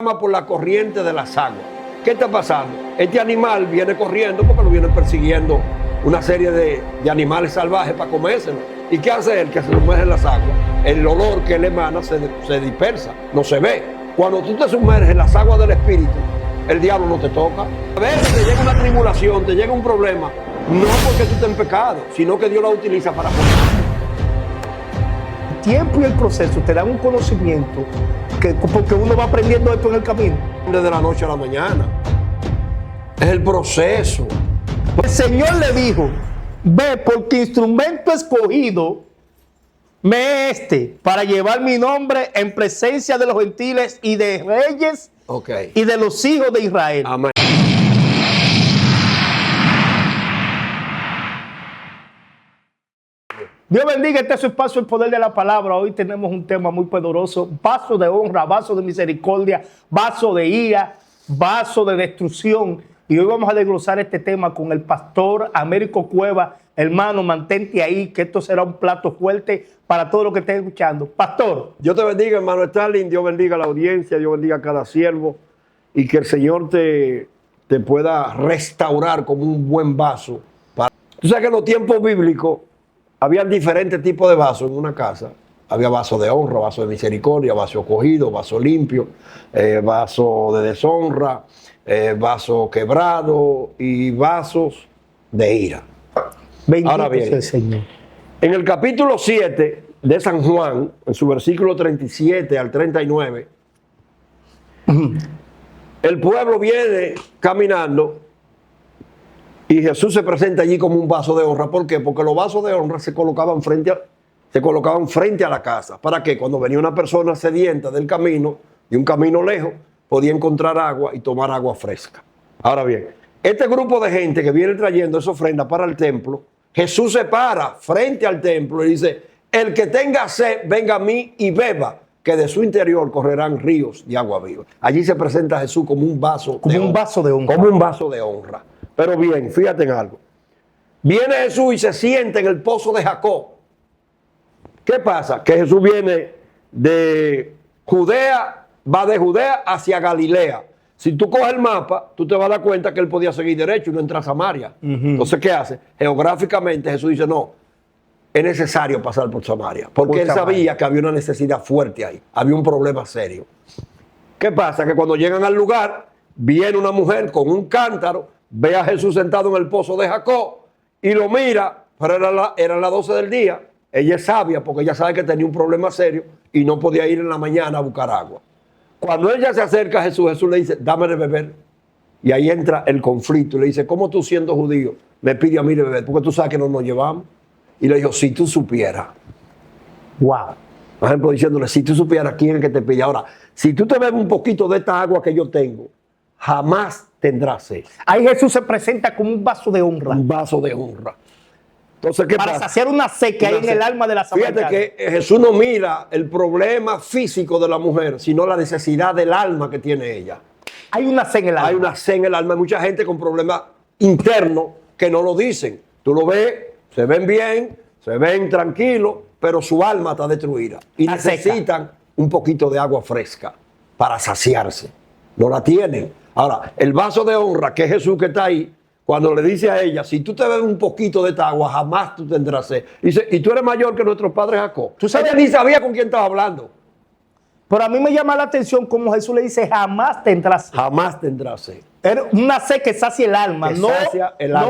clama por la corriente de las aguas. ¿Qué está pasando? Este animal viene corriendo porque lo vienen persiguiendo una serie de animales salvajes para comérselo. ¿Y qué hace él? Que se sumerge en las aguas. El olor que él emana se dispersa, no se ve. Cuando tú te sumerges en las aguas del Espíritu, el diablo no te toca. A veces te llega una tribulación, te llega un problema, no porque tú estés en pecado, sino que Dios la utiliza para formarte. El tiempo y el proceso te dan un conocimiento porque uno va aprendiendo esto en el camino. Desde la noche a la mañana. Es el proceso. El Señor le dijo, ve, porque instrumento escogido me es para llevar mi nombre en presencia de los gentiles y de reyes y de los hijos de Israel. Amén. Dios bendiga, este es su espacio, el poder de la palabra. Hoy tenemos un tema muy poderoso: vaso de honra, vaso de misericordia, vaso de ira, vaso de destrucción. Y hoy vamos a desglosar este tema con el pastor Américo Cueva. Hermano, mantente ahí, que esto será un plato fuerte para todo lo que estén escuchando. Pastor. Dios te bendiga, hermano Stalin. Dios bendiga a la audiencia, Dios bendiga a cada siervo. Y que el Señor te pueda restaurar como un buen vaso. Tú sabes que en los tiempos bíblicos había diferentes tipos de vasos en una casa. Había vaso de honra, vaso de misericordia, vaso cogido, vaso limpio, vaso de deshonra, vaso quebrado y vasos de ira. Bendito Ahora bien, sea el Señor. En el capítulo 7 de San Juan, en su versículo 37 al 39, el pueblo viene caminando y Jesús se presenta allí como un vaso de honra. ¿Por qué? Porque los vasos de honra se colocaban frente a la casa. ¿Para qué? Cuando venía una persona sedienta del camino, de un camino lejos, podía encontrar agua y tomar agua fresca. Ahora bien, este grupo de gente que viene trayendo esa ofrenda para el templo, Jesús se para frente al templo y dice: el que tenga sed, venga a mí y beba, que de su interior correrán ríos de agua viva. Allí se presenta Jesús como un vaso de honra. Como un vaso de honra. Pero bien, fíjate en algo. Viene Jesús y se sienta en el pozo de Jacob. ¿Qué pasa? Que Jesús viene de Judea, va de Judea hacia Galilea. Si tú coges el mapa, tú te vas a dar cuenta que él podía seguir derecho y no entrar a Samaria. Entonces, ¿qué hace? Geográficamente Jesús dice: no, es necesario pasar por Samaria. Porque él sabía que había una necesidad fuerte ahí. Había un problema serio. ¿Qué pasa? Que cuando llegan al lugar, viene una mujer con un cántaro, ve a Jesús sentado en el pozo de Jacob y lo mira, pero eran las 12 del día. Ella es sabia porque ella sabe que tenía un problema serio y no podía ir en la mañana a buscar agua. Cuando ella se acerca a Jesús, Jesús le dice: dame de beber. Y ahí entra el conflicto y le dice: ¿cómo tú, siendo judío, me pides a mí de beber? Porque tú sabes que no nos llevamos. Y le dijo: si tú supieras. Wow. Por ejemplo, diciéndole: si tú supieras quién es el que te pide. Ahora, si tú te bebes un poquito de esta agua que yo tengo, jamás tendrás sed. Ahí Jesús se presenta como un vaso de honra. Un vaso de honra. Entonces, ¿qué pasa? Para saciar una sed que hay en el alma de la samaritana. Fíjate que Jesús no mira el problema físico de la mujer, sino la necesidad del alma que tiene ella. Hay una sed en el alma. Hay una sed en el alma. Hay mucha gente con problemas internos que no lo dicen. Tú lo ves, se ven bien, se ven tranquilos, pero su alma está destruida. Y necesitan un poquito de agua fresca para saciarse. No la tienen. Ahora, el vaso de honra, que es Jesús que está ahí, cuando le dice a ella: si tú te bebes un poquito de esta agua, jamás tú tendrás sed. Dice: y tú eres mayor que nuestro padre Jacob. ¿Tú sabes? Ella ni sabía con quién estaba hablando. Pero a mí me llama la atención como Jesús le dice: jamás tendrás sed. Jamás tendrás sed. Era una sed que sacia el alma, No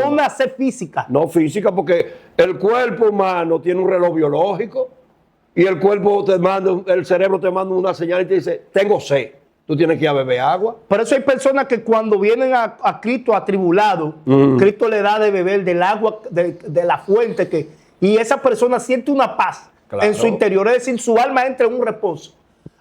una sed física. No física, porque el cuerpo humano tiene un reloj biológico y el cuerpo el cerebro te manda una señal y te dice: tengo sed. Tú tienes que ir a beber agua. Por eso hay personas que cuando vienen a Cristo atribulados, Cristo le da de beber del agua de la fuente y esa persona siente una paz en su interior. Es decir, su alma entra en un reposo.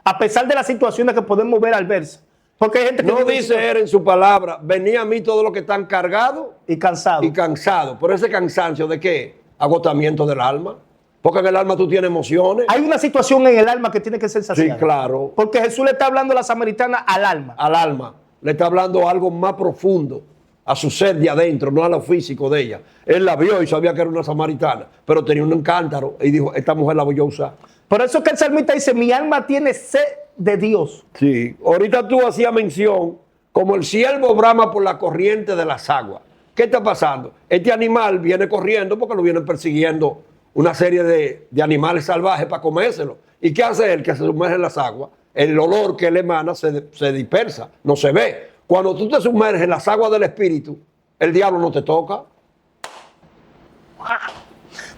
A pesar de las situaciones que podemos ver al verse. Porque hay gente que no dice él en su palabra: venid a mí todos los que están cargados y cansados. Por ese cansancio, ¿de qué? Agotamiento del alma. Porque en el alma tú tienes emociones. Hay una situación en el alma que tiene que ser saciada. Sí, claro. Porque Jesús le está hablando a la samaritana al alma. Al alma. Le está hablando algo más profundo. A su ser de adentro, no a lo físico de ella. Él la vio y sabía que era una samaritana. Pero tenía un cántaro y dijo: esta mujer la voy a usar. Por eso que el salmista dice: mi alma tiene sed de Dios. Sí, ahorita tú hacías mención como el ciervo brama por la corriente de las aguas. ¿Qué está pasando? Este animal viene corriendo porque lo vienen persiguiendo una serie de animales salvajes para comérselo. ¿Y qué hace él? Que se sumerge en las aguas. El olor que él emana se dispersa, no se ve. Cuando tú te sumerges en las aguas del espíritu, el diablo no te toca.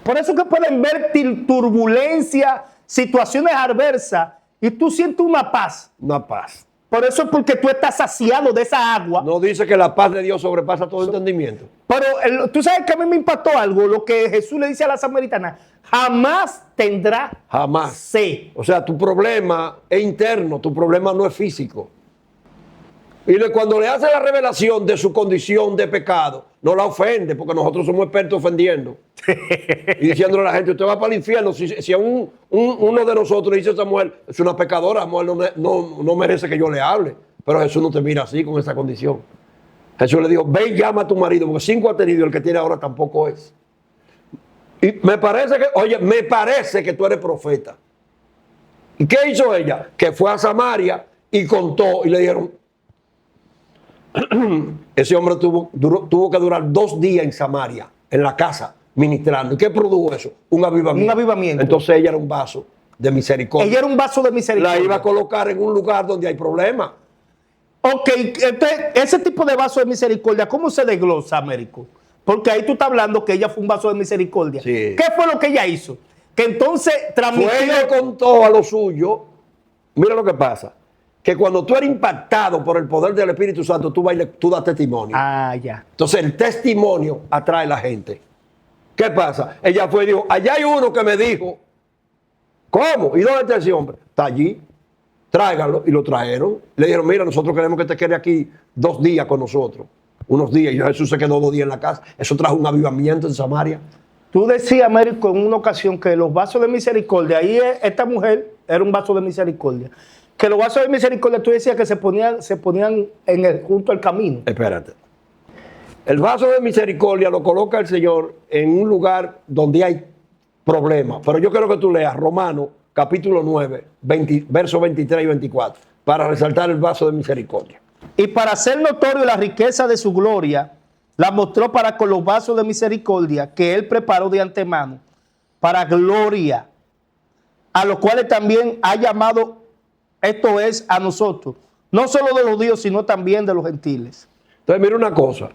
Por eso que pueden ver turbulencia, situaciones adversas, y tú sientes una paz. Una paz. Por eso es porque tú estás saciado de esa agua. No dice que la paz de Dios sobrepasa todo entendimiento. Pero tú sabes que a mí me impactó algo, lo que Jesús le dice a la samaritana: jamás tendrá Jamás. sed. O sea, tu problema es interno, tu problema no es físico. Y cuando le hace la revelación de su condición de pecado, no la ofende, porque nosotros somos expertos ofendiendo. Y diciéndole a la gente, usted va para el infierno. Si a uno de nosotros dice a esa mujer, es una pecadora, mujer no merece que yo le hable. Pero Jesús no te mira así, con esa condición. Jesús le dijo, ve y llama a tu marido, porque 5 ha tenido, el que tiene ahora tampoco es. Y me parece que tú eres profeta. ¿Y qué hizo ella? Que fue a Samaria y contó, y le dijeron, ese hombre tuvo que durar 2 días en Samaria, en la casa, ministrando. ¿Y qué produjo eso? Un avivamiento. Un avivamiento. Entonces ella era un vaso de misericordia. Ella era un vaso de misericordia. La iba a colocar en un lugar donde hay problemas. Ok, entonces, ese tipo de vaso de misericordia, ¿cómo se desglosa, Américo? Porque ahí tú estás hablando que ella fue un vaso de misericordia. Sí. ¿Qué fue lo que ella hizo? Que entonces transmitió... Fue y le contó a lo suyo. Mira lo que pasa. Que cuando tú eres impactado por el poder del Espíritu Santo, tú das testimonio. Ah, ya. Entonces el testimonio atrae a la gente. ¿Qué pasa? Ella fue y dijo, allá hay uno que me dijo, ¿cómo? ¿Y dónde está ese hombre? Está allí, tráiganlo. Y lo trajeron. Le dijeron, mira, nosotros queremos que te quede aquí 2 días con nosotros. Unos días. Y Jesús se quedó 2 días en la casa. Eso trajo un avivamiento en Samaria. Tú decías, Américo, en una ocasión que los vasos de misericordia, ahí esta mujer era un vaso de misericordia. Que los vasos de misericordia, tú decías que se ponían junto al camino. Espérate. El vaso de misericordia lo coloca el Señor en un lugar donde hay problemas. Pero yo quiero que tú leas Romanos capítulo 9, versos 23 y 24, para resaltar el vaso de misericordia. Y para hacer notorio la riqueza de su gloria, la mostró para con los vasos de misericordia que él preparó de antemano, para gloria, a los cuales también ha llamado, esto es, a nosotros, no solo de los judíos, sino también de los gentiles. Entonces, mira una cosa.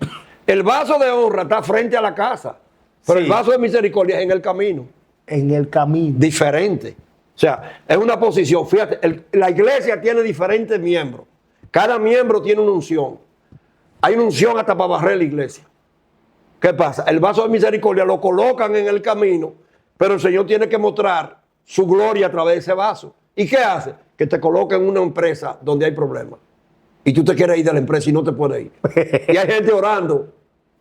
El vaso de honra está frente a la casa, pero Sí. el vaso de misericordia es en el camino. En el camino. Diferente. O sea, es una posición. Fíjate, la iglesia tiene diferentes miembros. Cada miembro tiene una unción. Hay una unción hasta para barrer la iglesia. ¿Qué pasa? El vaso de misericordia lo colocan en el camino, pero el Señor tiene que mostrar su gloria a través de ese vaso. ¿Y qué hace? Que te coloca en una empresa donde hay problemas. Y tú te quieres ir de la empresa y no te puedes ir. Y hay gente orando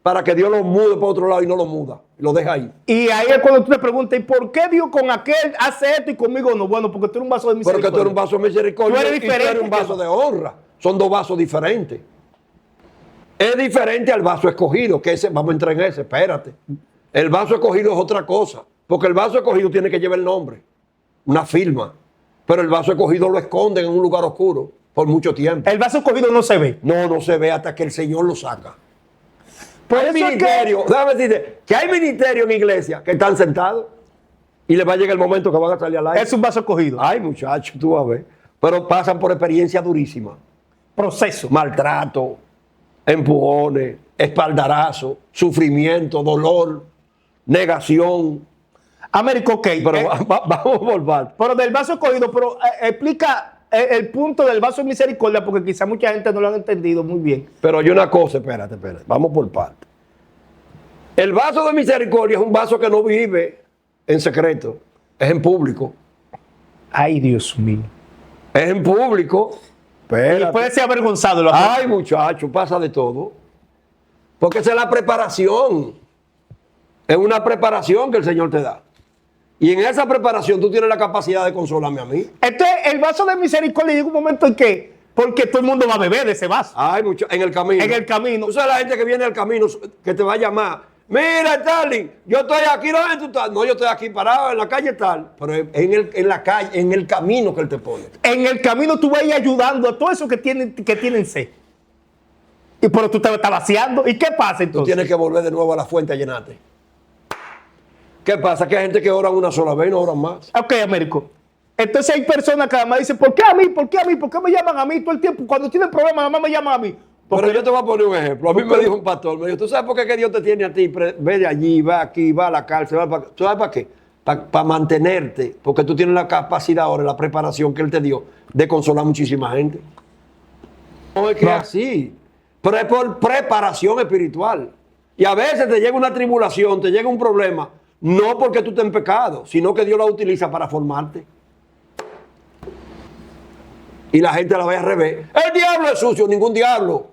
para que Dios lo mude para otro lado y no lo muda. Lo deja ahí. Y ahí es cuando tú te preguntas, ¿y por qué Dios con aquel hace esto y conmigo no? Bueno, porque tú eres un vaso de misericordia. Porque tú eres un vaso de misericordia Tú eres y tú diferente eres un vaso de honra. Son 2 vasos diferentes. Es diferente al vaso escogido, que ese, vamos a entrar en ese, espérate. El vaso escogido es otra cosa, porque el vaso escogido tiene que llevar el nombre, una firma. Pero el vaso escogido lo esconden en un lugar oscuro por mucho tiempo. El vaso escogido no se ve. No se ve hasta que el Señor lo saca. Por Hay eso es ministerio, déjame decirte, que hay ministerio en iglesia que están sentados y les va a llegar el momento que van a salir al aire. Es un vaso escogido. Ay, muchachos, tú vas a ver. Pero pasan por experiencias durísimas. Proceso. Maltrato, empujones, espaldarazo, sufrimiento, dolor, negación. Américo, ok. Pero vamos por parte. Pero del vaso escogido, pero explica el punto del vaso de misericordia, porque quizá mucha gente no lo han entendido muy bien. Pero hay una cosa, espérate. Vamos por parte. El vaso de misericordia es un vaso que no vive en secreto, es en público. Ay, Dios mío. Es en público. Y puede ser avergonzado. Ay, muchacho, pasa de todo. Porque esa es la preparación. Es una preparación que el Señor te da. Y en esa preparación tú tienes la capacidad de consolarme a mí. Entonces, el vaso de misericordia llega un momento en que, porque todo el mundo va a beber de ese vaso. Ay, en el camino. En el camino. Tú sabes la gente que viene al camino, que te va a llamar. mira, Stalin, yo estoy aquí, ¿dónde tú estás? No, yo estoy aquí parado en la calle tal, pero en la calle, en el camino que él te pone. En el camino tú vas a ir ayudando a todos esos que tienen sed. Y pero tú te estás vaciando. ¿Y qué pasa Tú entonces? tienes que volver de nuevo a la fuente a llenarte. ¿Qué pasa? Que hay gente que ora una sola vez y no oran más. Ok, Américo. Entonces hay personas que además dicen, ¿por qué a mí? ¿Por qué a mí? ¿Por qué me llaman a mí todo el tiempo? Cuando tienen problemas, nada más me llaman a mí. Pero yo te voy a poner un ejemplo. A mí me dijo un pastor, me dijo, ¿tú sabes por qué que Dios te tiene a ti? Ve de allí, va aquí, va a la cárcel, va para... ¿Tú sabes para qué? Para mantenerte, porque tú tienes la capacidad ahora, la preparación que Él te dio de consolar a muchísima gente. No es que es así, pero es por preparación espiritual. Y a veces te llega una tribulación, te llega un problema, no porque tú estés en pecado, sino que Dios la utiliza para formarte. Y la gente la ve al revés. El diablo es sucio, ningún diablo.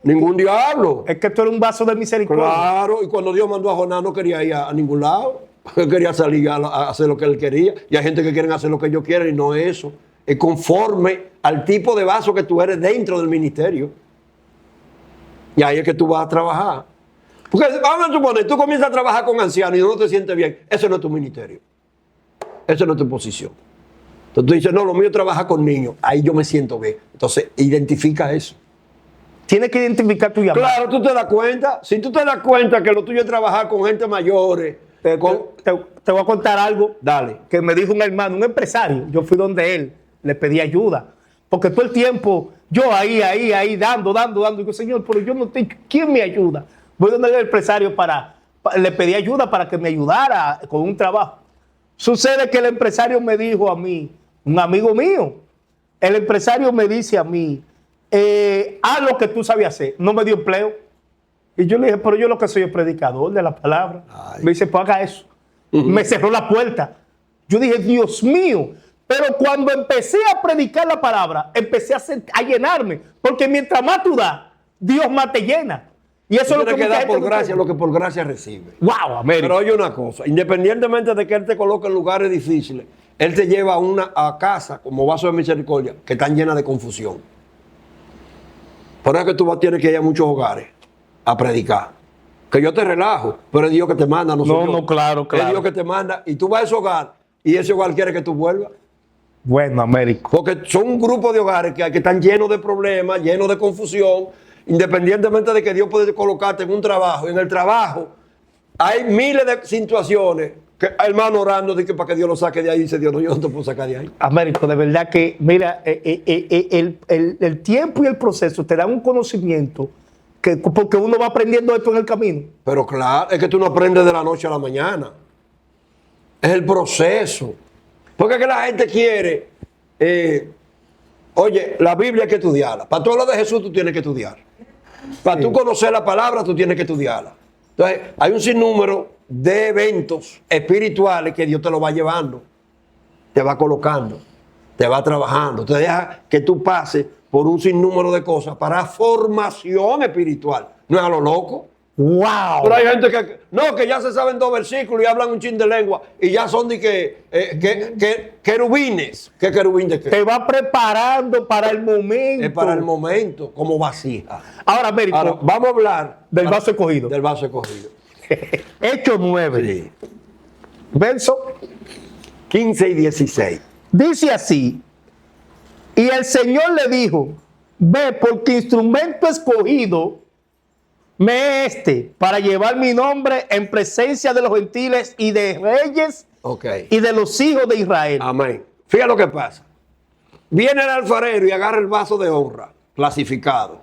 Ningún diablo. Es que tú eres un vaso de misericordia. Claro, y cuando Dios mandó a Jonás no quería ir a ningún lado. Él quería salir a hacer lo que él quería. Y hay gente que quieren hacer lo que ellos quieren y no es eso. Es conforme al tipo de vaso que tú eres dentro del ministerio. Y ahí es que tú vas a trabajar. Porque vamos a suponer, tú comienzas a trabajar con ancianos y no te sientes bien. Ese no es tu ministerio. Esa no es tu posición. Entonces tú dices, no, lo mío es trabajar con niños. Ahí yo me siento bien. Entonces, identifica eso. Tienes que identificar tu llamado. Claro, tú te das cuenta. Si tú te das cuenta que lo tuyo es trabajar con gente mayores. Te voy a contar algo. Dale. Que me dijo un hermano, un empresario. Yo fui donde él, le pedí ayuda. Porque todo el tiempo, yo ahí, dando. Digo, Señor, pero yo no tengo. ¿Quién me ayuda? Voy donde el empresario le pedí ayuda para que me ayudara con un trabajo. Sucede que el empresario me dijo a mí, un amigo mío, el empresario me dice a mí, haz lo que tú sabes hacer. No me dio empleo. Y yo le dije, pero yo lo que soy es predicador de la palabra. Ay. Me dice, pues haga eso. Me cerró la puerta. Yo dije, Dios mío. Pero cuando empecé a predicar la palabra, empecé a llenarme. Porque mientras más tú das, Dios más te llena. Y eso es lo que Tienes que dar mucha por gente no gracia entiende. lo que por gracia recibe. ¡Wow, América! Pero oye una cosa, independientemente de que Él te coloque en lugares difíciles, Él te lleva a casa como vaso de misericordia que están llenas de confusión. Por eso es que tú tienes que ir a muchos hogares a predicar. Que yo te relajo, pero es Dios que te manda, no soy yo. No, claro. Es Dios que te manda y tú vas a ese hogar y ese hogar quiere que tú vuelvas. Bueno, América. Porque son un grupo de hogares que están llenos de problemas, llenos de confusión, independientemente de que Dios puede colocarte en un trabajo. En el trabajo hay miles de situaciones que el hermano orando de que para que Dios lo saque de ahí, dice Dios, no, yo no te puedo sacar de ahí. Américo, de verdad que, mira, el tiempo y el proceso te dan un conocimiento porque uno va aprendiendo esto en el camino. Pero claro, es que tú no aprendes de la noche a la mañana. Es el proceso. Porque es que la gente quiere, oye, la Biblia hay que estudiarla. Para tú hablar de Jesús, tú tienes que estudiar. Para tú conocer la palabra, tú tienes que estudiarla. Entonces, hay un sinnúmero de eventos espirituales que Dios te lo va llevando, te va colocando, te va trabajando, te deja que tú pases por un sinnúmero de cosas para formación espiritual. No es a lo loco. ¡Wow! Pero hay gente que ya se saben 2 versículos y hablan un chin de lengua y ya son de que querubines. ¿Qué querubín de qué? Te va preparando para el momento. Es para el momento, como vasija. Ahora, Américo, Ahora, vamos a hablar del vaso escogido. del vaso escogido. Hechos 9, Sí. verso 15 y 16. dice así: y el Señor le dijo, ve, porque instrumento escogido me es para llevar mi nombre en presencia de los gentiles y de reyes Ok. y de los hijos de Israel. Amén. Fíjate lo que pasa. Viene el alfarero y agarra el vaso de honra, clasificado.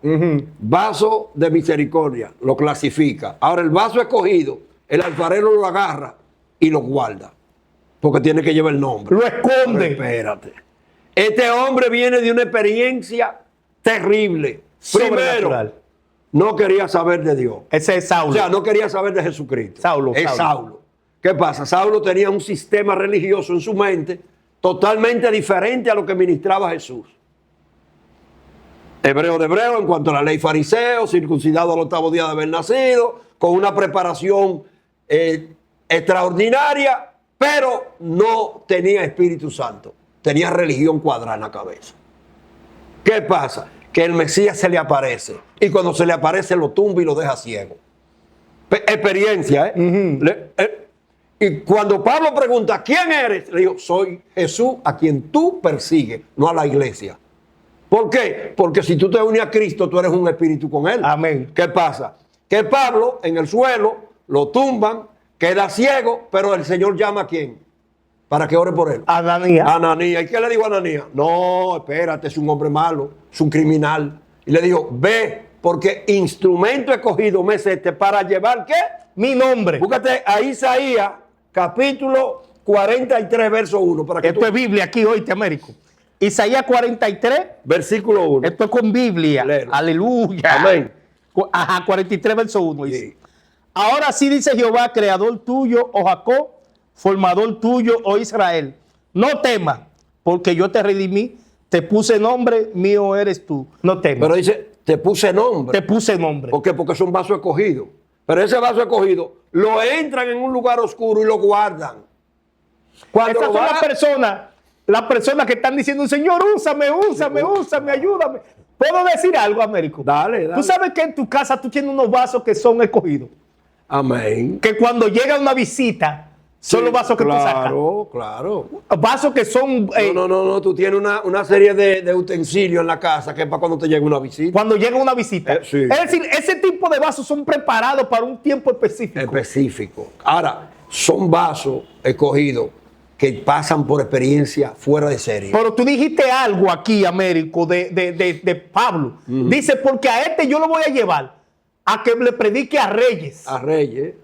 Vaso de misericordia, lo clasifica. Ahora el vaso escogido, el alfarero lo agarra y lo guarda. Porque tiene que llevar el nombre. Lo Pero esconde. espérate. Este hombre viene de una experiencia terrible. Primero, Sobrenatural. no quería saber de Dios. Ese es Saulo. O sea, no quería saber de Jesucristo. Saulo, Es Saulo. Saulo. ¿Qué pasa? Saulo tenía un sistema religioso en su mente totalmente diferente a lo que ministraba Jesús. Hebreo de hebreo en cuanto a la ley fariseo, circuncidado al 8º día de haber nacido, con una preparación extraordinaria, pero no tenía Espíritu Santo. Tenía religión cuadrada en la cabeza. ¿Qué pasa? Que el Mesías se le aparece y cuando se le aparece lo tumba y lo deja ciego. Experiencia, ¿eh? Y cuando Pablo pregunta, ¿quién eres? Le digo, soy Jesús a quien tú persigues, no a la iglesia. ¿Por qué? Porque si tú te unes a Cristo, tú eres un espíritu con Él. Amén. ¿Qué pasa? Que Pablo en el suelo lo tumban, queda ciego, pero el Señor llama a quién? Para que ore por él. Ananías. Ananías. ¿Y qué le dijo a Ananías? No, espérate, es un hombre malo, es un criminal. Y le dijo, ve, porque instrumento escogido me es este para llevar, ¿qué? Mi nombre. Búscate a Isaías, capítulo 43, verso 1. Para que Esto es Biblia aquí, oíste, Américo. Isaías 43. Versículo 1. Esto es con Biblia. Léelo. Aleluya. Amén. Ajá, 43, verso 1. Dice. Sí. Ahora sí dice Jehová, creador tuyo, oh Jacob, formador tuyo, oh Israel. No temas, porque yo te redimí, te puse nombre, mío eres tú. No temas. Pero dice, te puse nombre. Te puse nombre. ¿Por qué? Porque es un vaso escogido. Pero ese vaso escogido lo entran en un lugar oscuro y lo guardan. Cuando Esas lo son van las personas que están diciendo, Señor, úsame, ayúdame. ¿Puedo decir algo, Américo? Dale. Tú sabes que en tu casa tú tienes unos vasos que son escogidos. Amén. Que cuando llega una visita, son los vasos que tú sacas. Claro. Vasos que son... No. Tú tienes una serie de utensilios en la casa que es para cuando te llegue una visita. Cuando llega una visita. Sí. Es decir, ese tipo de vasos son preparados para un tiempo específico. Ahora, son vasos escogidos que pasan por experiencia fuera de serie. Pero tú dijiste algo aquí, Américo, de Pablo. Dice, porque a este yo lo voy a llevar a que le predique a reyes. A reyes.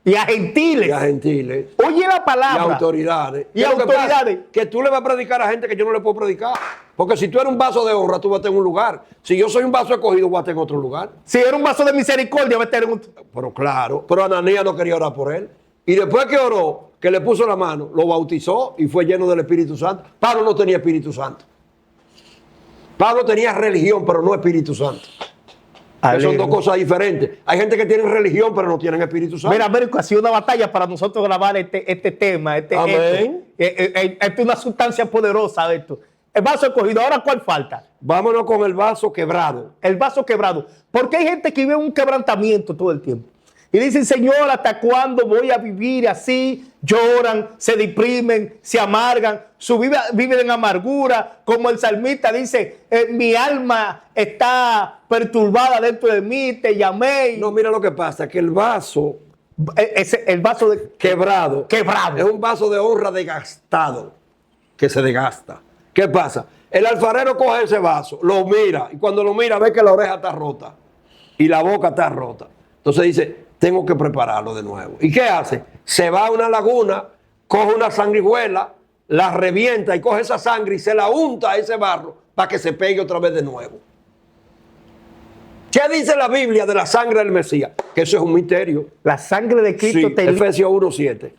Y a gentiles. Y a gentiles. Oye la palabra. Y autoridades. Y autoridades. Que tú le vas a predicar a gente que yo no le puedo predicar. Porque si tú eres un vaso de honra, tú vas a estar en un lugar. Si yo soy un vaso escogido, voy a estar en otro lugar. Si era un vaso de misericordia, va a estar en otro. Pero claro. Pero Ananías no quería orar por él. Y después que oró, que le puso la mano, lo bautizó y fue lleno del Espíritu Santo. Pablo no tenía Espíritu Santo. Pablo tenía religión, pero no Espíritu Santo. Que son dos cosas diferentes. Hay gente que tiene religión, pero no tienen Espíritu Santo. Mira, Américo, ha sido una batalla para nosotros grabar este tema. Amén. Esto es una sustancia poderosa esto. El vaso escogido. Ahora, ¿cuál falta? Vámonos con el vaso quebrado. El vaso quebrado. Porque hay gente que vive un quebrantamiento todo el tiempo. Y dicen, Señor, ¿hasta cuándo voy a vivir así? Lloran, se deprimen, se amargan, su vida viven en amargura. Como el salmista dice, mi alma está perturbada dentro de mí, te llamé. No, mira lo que pasa, que el vaso El vaso de quebrado quebrado. es un vaso de honra desgastado, que se desgasta. ¿Qué pasa? El alfarero coge ese vaso, lo mira, y cuando lo mira ve que la oreja está rota y la boca está rota. Entonces dice, tengo que prepararlo de nuevo. ¿Y qué hace? Se va a una laguna, coge una sanguijuela, la revienta y coge esa sangre y se la unta a ese barro para que se pegue otra vez de nuevo. ¿Qué dice la Biblia de la sangre del Mesías? Que eso es un misterio. La sangre de Cristo Sí, te Efesios 1:7.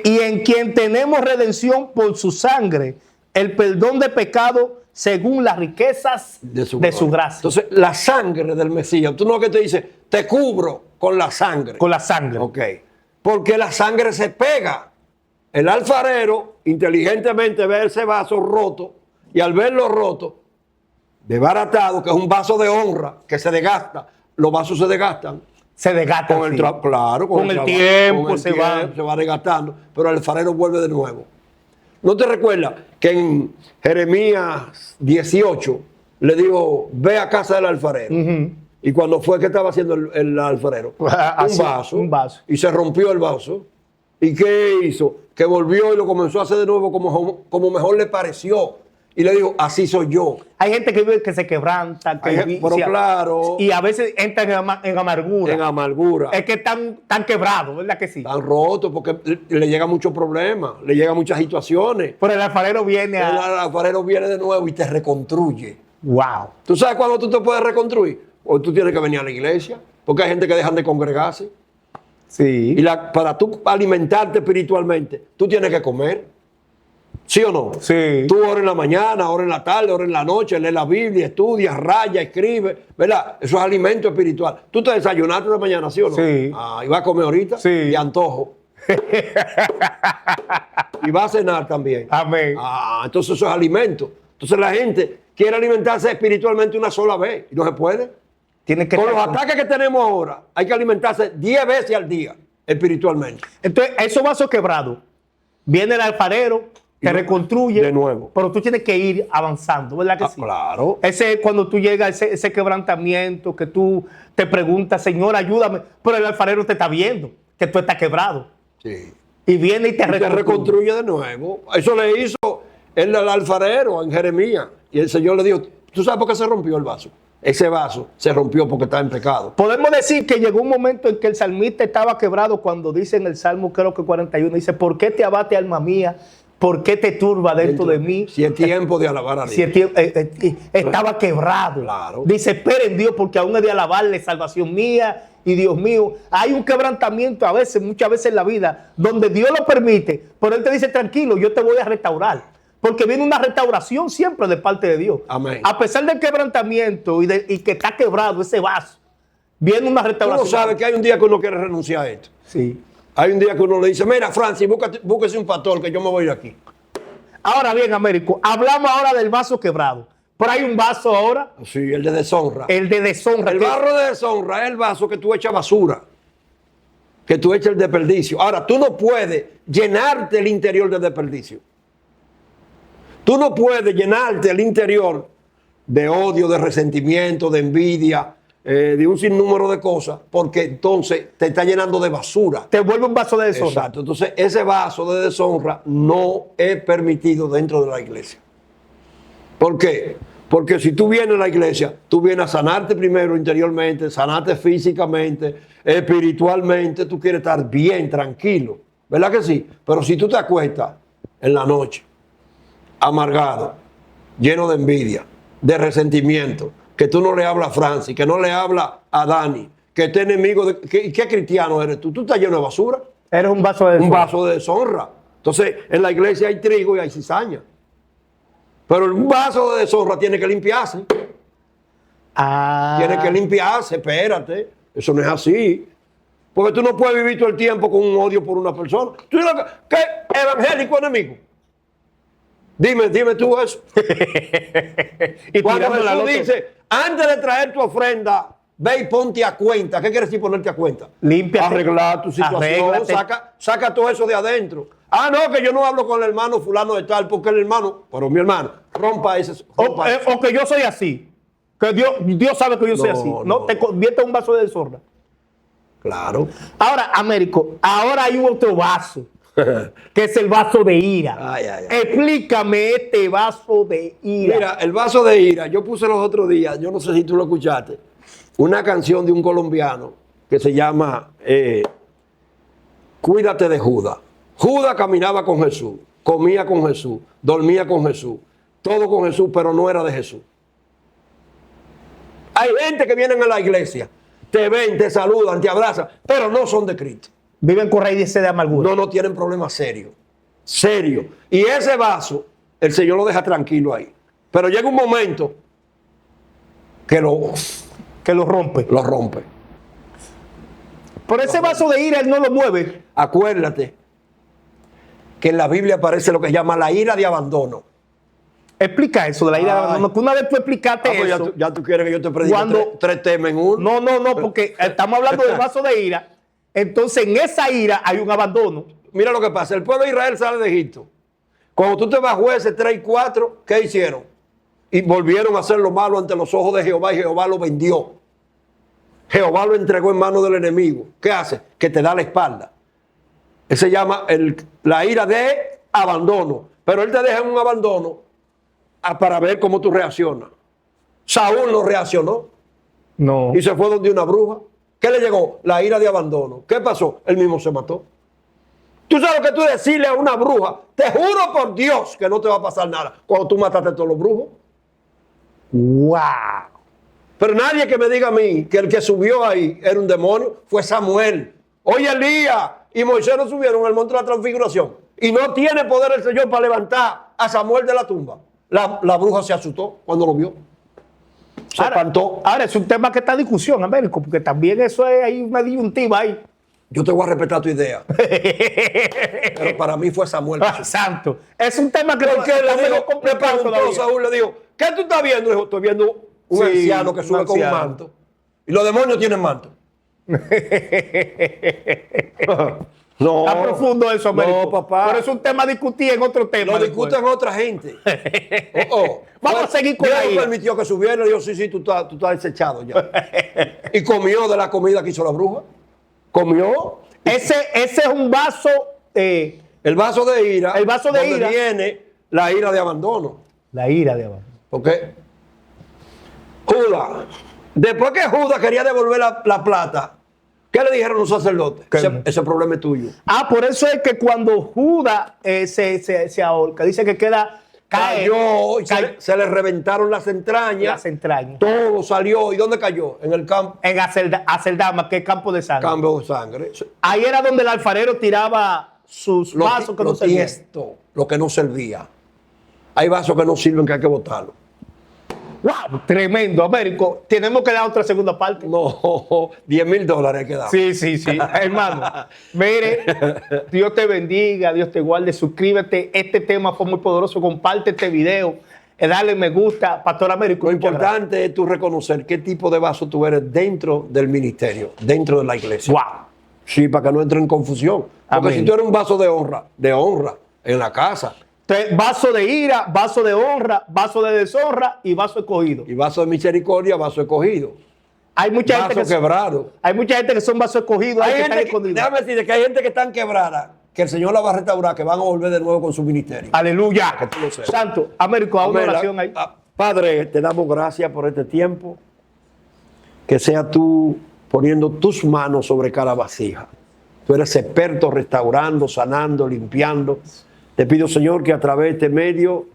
y en quien tenemos redención por su sangre, el perdón de pecado según las riquezas de su gracia. Entonces, la sangre del Mesías, tú no que te dice, te cubro con la sangre. Con la sangre. Ok. Porque la sangre se pega. El alfarero inteligentemente ve ese vaso roto y al verlo roto, desbaratado, que es un vaso de honra que se desgasta, los vasos se desgastan. Se desgasta. Con el claro, con el trabajo, tiempo con el se va desgastando, pero el alfarero vuelve de nuevo. ¿No te recuerdas que en Jeremías 18 le dijo, ve a casa del alfarero? Y cuando fue, ¿qué estaba haciendo el alfarero? Un vaso. Y se rompió el vaso. ¿Y qué hizo? Que volvió y lo comenzó a hacer de nuevo como mejor le pareció. Y le dijo, así soy yo. Hay gente que se quebranta, pero claro. Y a veces entran en amargura. En amargura. Es que están quebrados, ¿verdad que sí? Están rotos porque le llega muchos problemas, le llegan muchas situaciones. Pero el alfarero viene El alfarero viene de nuevo y te reconstruye. Wow. ¿Tú sabes cuándo tú te puedes reconstruir? O tú tienes que venir a la iglesia, porque hay gente que dejan de congregarse. Sí. Y para tú alimentarte espiritualmente, tú tienes que comer. ¿Sí o no? Sí. Tú oras en la mañana, oras en la tarde, oras en la noche, lees la Biblia, estudias, rayas, escribes, ¿verdad? Eso es alimento espiritual. ¿Tú te desayunaste de mañana, sí o no? Sí. ¿Y vas a comer ahorita? Sí. De antojo. Y vas a cenar también. Amén. Entonces eso es alimento. Entonces la gente quiere alimentarse espiritualmente una sola vez y no se puede. Tiene que Con los estar- ataques que tenemos ahora, hay que alimentarse 10 veces al día espiritualmente. Entonces, esos vasos quebrados, viene el alfarero, te reconstruye. de nuevo. Pero tú tienes que ir avanzando, ¿verdad que sí? Claro. Ese es cuando tú llegas a ese quebrantamiento, que tú te preguntas, Señor, ayúdame. Pero el alfarero te está viendo, que tú estás quebrado. Sí. Y viene y te Y te reconstruye de nuevo. Eso le hizo el alfarero en Jeremías. Y el Señor le dijo, ¿tú sabes por qué se rompió el vaso? Ese vaso se rompió porque estaba en pecado. Podemos decir que llegó un momento en que el salmista estaba quebrado cuando dice en el Salmo, creo que 41, dice, ¿por qué te abate, alma mía? ¿Por qué te turba dentro de mí? Si es tiempo de alabar a Dios. Si el estaba quebrado. Claro. Dice, espera en Dios porque aún he de alabarle, salvación mía y Dios mío. Hay un quebrantamiento a veces, muchas veces en la vida, donde Dios lo permite, pero Él te dice, tranquilo, yo te voy a restaurar. Porque viene una restauración siempre de parte de Dios. Amén. A pesar del quebrantamiento y que está quebrado ese vaso, viene una Tú restauración. no sabes que hay un día que uno quiere renunciar a esto. Sí. Hay un día que uno le dice, mira, Francis, búsquese un pastor que yo me voy de aquí. Ahora bien, Américo, hablamos ahora del vaso quebrado. Pero hay un vaso ahora, Sí, el de deshonra. el de deshonra. El que- barro de deshonra es el vaso que tú echas basura, que tú echas el desperdicio. Ahora, tú no puedes llenarte el interior de desperdicio. Tú no puedes llenarte el interior de odio, de resentimiento, de envidia, de un sinnúmero de cosas, porque entonces te está llenando de basura. te vuelve un vaso de deshonra. Exacto. Entonces, ese vaso de deshonra no es permitido dentro de la iglesia. ¿Por qué? Porque si tú vienes a la iglesia, tú vienes a sanarte primero interiormente, sanarte físicamente, espiritualmente, tú quieres estar bien, tranquilo. ¿Verdad que sí? Pero si tú te acuestas en la noche, amargado, lleno de envidia, de resentimiento, que tú no le hablas a Francis, que no le hablas a Dani, que este enemigo de... ¿Qué cristiano eres tú? Tú estás lleno de basura. Eres un vaso de Un deshonra. vaso de deshonra. Entonces, en la iglesia hay trigo y hay cizaña. Pero un vaso de deshonra tiene que limpiarse. Ah. Tiene que limpiarse, espérate. Eso no es así. Porque tú no puedes vivir todo el tiempo con un odio por una persona. ¿Tú sabes qué evangélico enemigo? Dime tú eso. Y Cuando tirándola al Jesús otro. dice, antes de traer tu ofrenda, ve y ponte a cuenta. ¿Qué quiere decir ponerte a cuenta? Límpiate. Arreglar tu situación. Arréglate. Saca todo eso de adentro. Ah, no, que yo no hablo con el hermano fulano de tal, porque el hermano, pero mi hermano, rompa ese. Rompa eso. O que yo soy así. Que Dios sabe que yo soy No, así. No, no, te no. convierte en un vaso de deshonra. Claro. Ahora, Américo, ahora hay un otro vaso, que es el vaso de ira. Ay, ay, ay. Explícame este vaso de ira. Mira, el vaso de ira, yo puse los otros días, yo no sé si tú lo escuchaste, una canción de un colombiano que se llama Cuídate de Judas. Judas caminaba con Jesús, comía con Jesús, dormía con Jesús, todo con Jesús, pero no era de Jesús. Hay gente que vienen a la iglesia, te ven, te saludan, te abrazan, pero no son de Cristo. Viven con raíces de amargura. No tienen problemas serios. Serios. Y ese vaso, el Señor lo deja tranquilo ahí. Pero llega un momento que Que lo rompe. lo rompe. Pero ese vaso de ira él no lo mueve. Acuérdate que en la Biblia aparece lo que se llama la ira de abandono. Explica eso de la ira de Ay. abandono. Que una vez tú explicaste Ah, pues eso. ya tú quieres que yo te predique Cuando- tres temas en uno. No, porque estamos hablando del vaso de ira. Entonces, en esa ira hay un abandono. Mira lo que pasa. El pueblo de Israel sale de Egipto. Cuando tú te vas jueces 3 y 4, ¿qué hicieron? Y volvieron a hacer lo malo ante los ojos de Jehová y Jehová lo vendió. Jehová lo entregó en manos del enemigo. ¿Qué hace? Que te da la espalda. Ese se llama la ira de abandono. Pero él te deja en un abandono para ver cómo tú reaccionas. Saúl no reaccionó No. y se fue donde una bruja. ¿Qué le llegó? La ira de abandono. ¿Qué pasó? Él mismo se mató. Tú sabes lo que tú decirle a una bruja. Te juro por Dios que no te va a pasar nada cuando tú mataste a todos los brujos. ¡Wow! Pero nadie que me diga a mí que el que subió ahí era un demonio, fue Samuel. Hoy Elías y Moisés no subieron al monte de la transfiguración. Y no tiene poder el Señor para levantar a Samuel de la tumba. La bruja se asustó cuando lo vio. Se espantó. Ahora es un tema que está en discusión, Américo, porque también eso es hay una disyuntiva ahí. Yo te voy a respetar tu idea. Pero para mí fue Samuel. Ah, santo. Es un tema que Porque está le medio dijo, le complicado preguntó todavía. Saúl, le dijo, ¿qué tú estás viendo? Le dijo, estoy viendo un Sí, anciano que sube un con un anciano. manto. Y los demonios tienen manto. No. Está profundo eso, Américo. No, papá. Pero es un tema a discutir en otro tema. Lo después. discuten otra gente. Vamos a seguir con la Dios ira. permitió que subiera y dijo, sí, tú estás desechado ya. Y comió de la comida que hizo la bruja. Comió. Ese es un vaso. El vaso de ira. El vaso de donde ira. viene la ira de abandono. La ira de abajo. Porque Judas, después que Judas quería devolver la plata, ¿qué le dijeron los sacerdotes? Ese problema es tuyo. Por eso es que cuando Judas se ahorca, dice que Cayó, y se le reventaron las entrañas. las entrañas. Todo salió. ¿Y dónde cayó? En el campo. En Aceldama, que es campo de sangre. Cambio de sangre. Ahí era donde el alfarero tiraba sus vasos que no servían. tiesto, lo que no servía. Hay vasos que no sirven, que hay que botarlos. ¡Wow! Tremendo, Américo. Tenemos que dar otra segunda parte. No, $10,000 hay que dar. Sí. Hermano, mire, Dios te bendiga, Dios te guarde, suscríbete. Este tema fue muy poderoso. Comparte este video, dale me gusta. Pastor Américo. Lo muchas importante es tú reconocer qué tipo de vaso tú eres dentro del ministerio, dentro de la iglesia. gracias. ¡Wow! Sí, para que no entre en confusión. Porque Amén. si tú eres un vaso de honra en la casa, Entonces, vaso de ira, vaso de honra, vaso de deshonra y vaso escogido. y vaso de misericordia, vaso escogido, Hay mucha vaso gente que quebrado. hay mucha gente que son vasos escogidos, hay que están escondidos. Déjame decirte que hay gente que están quebrada, que el Señor la va a restaurar, que van a volver de nuevo con su ministerio. Aleluya. Que tú lo sepas. Santo, Américo, haz una Amén. oración ahí. Padre, te damos gracias por este tiempo. Que sea tú poniendo tus manos sobre cada vasija. Tú eres experto restaurando, sanando, limpiando. Te pido, Señor, que a través de este medio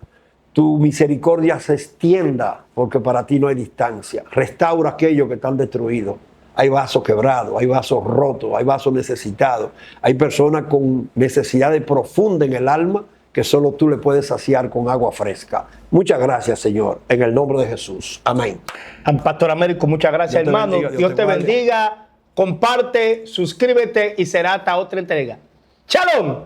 tu misericordia se extienda, porque para ti no hay distancia. Restaura aquellos que están destruidos. Hay vasos quebrados, hay vasos rotos, hay vasos necesitados. Hay personas con necesidades profundas en el alma que solo tú le puedes saciar con agua fresca. Muchas gracias, Señor, en el nombre de Jesús. Amén. Pastor Américo, muchas gracias, Dios te hermano. bendiga, Dios te guarde. bendiga. Comparte, suscríbete y será hasta otra entrega. ¡Shalom!